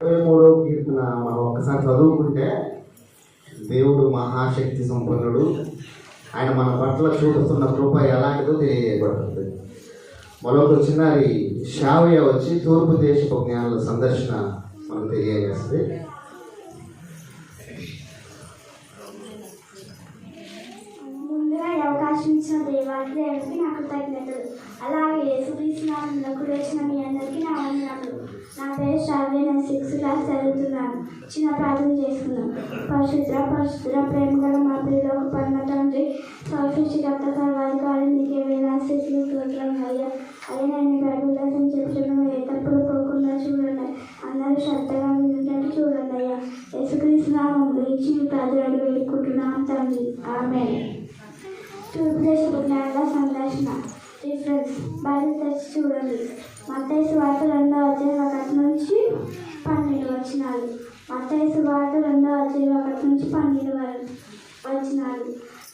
23వ కీర్తన మనం ఒక్కసారి చదువుకుంటే దేవుడు మహాశక్తి సంపన్నుడు, ఆయన మన పట్ల చూపుతున్న కృప ఎలాంటిదో తెలియజేయబడుతుంది. మరొక చిన్నారి షావయ్య వచ్చి తూర్పు దేశపు జ్ఞానుల సందర్శన మనకు తెలియజేస్తుంది. ముందుగా అవకాశం ఇచ్చిన దేవాలయానికి నాకు కృతజ్ఞతలు. అలాగే యేసుక్రీస్తునామములో వచ్చిన మీ అందరికీ నా వందనాలు. నా పేరు శ్రావ్య, నేను 6th క్లాస్ చదువుతున్నాను. చిన్న ప్రార్థన చేసుకున్నాం. పరిశుద్ధ ప్రేమగల మా ప్రియులకు పరమ తండ్రి, సృష్టికర్త సర్వాధికారి, నీకే వేలా స్థితులు అయ్యా. అయ్యా, నేను బైబిల్లో చెప్తున్నాను, ఏ తప్పుడు పోకుండా చూడండి, అందరూ శ్రద్ధగా విన్నట్టు చూడండి అయ్యా. యేసుక్రీస్తునామములో ఇచ్చి ప్రార్థనలు వేడుకుంటున్నాం తండ్రి, ఆమేన్. తూర్పు దేశపు జ్ఞానుల సందర్శన. రిఫరెన్స్ బైబిల్ తెచ్చి చూడండి. మత్తయి సువార్త 2వ అధ్యాయం 1 నుంచి 12 వచనాలు. మత్తయి సువార్త 2వ అధ్యాయం 1 నుంచి 12 వచనాలు.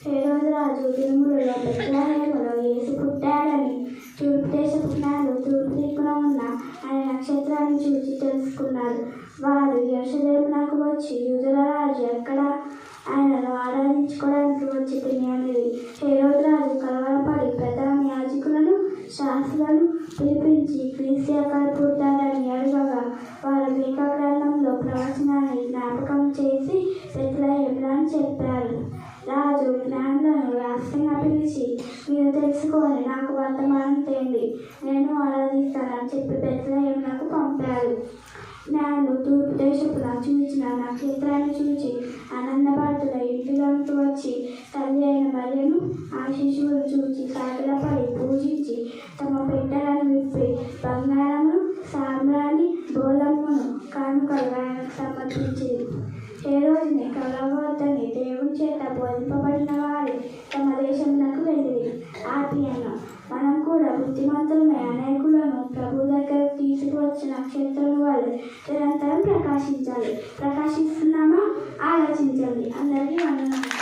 హేరోదు రాజు దినములలో బెత్లెహేములో యేసు పుట్టాడని తూర్పు దేశపు జ్ఞానులు తూర్పు దిక్కున ఉన్న ఆయన నక్షత్రాన్ని చూసి తెలుసుకున్నారు. వారు యెరూషలేమునకు వచ్చి, యూదుల రాజు ఎక్కడ, ఆయనను ఆరాధించుకోవడానికి వచ్చి తిని అనేది. హేరోదు రాజు కలవరపడి ప్రధాన యాజకులను, శాస్త్రులను పిలిపించి క్రీస్తు ఎక్కడ పుట్టాడని అడగగా, వారు మీకా గ్రంథంలో ప్రవచనాన్ని జ్ఞాపకం చేసి బెత్లెహేములో అని చెప్పారు. రాజు జ్ఞానులను రహస్యంగా పిలిచి, మీరు తెలుసుకొని నాకు వర్తమానం తేండి, నేను ఆరాధిస్తానని చెప్పి బెత్లెహేమునకు పంపారు. జ్ఞానులు తూర్పు దేశపున చూచిన నక్షత్రాన్ని చూచి ఆనందభరితుల ఇంటిలోకి వచ్చి తల్లి అయిన మరియను, ఆ శిశువును చూచి సాగిలపడి పూజించి తమ పెట్టెలను విప్పి బంగారమును, సాంబ్రాణి, బోళమును కానుకలు ఆయనకు సమర్పించింది. ఏ రోజుని కలవద్దని దేవుని చేత బోధింపబడిన వారు తమ దేశమునకు వెళ్ళిరి. ఆత్మీయంగా మనం కూడా బుద్ధిమంతులమై అనేకులను ప్రభు దగ్గరకు తీసుకువచ్చిన నక్షత్రం వల్ల నిరంతరం ప్రకాశించాలి. ప్రకాశిస్తున్నామా? ఆలోచించండి. అందరికీ వందనాలు.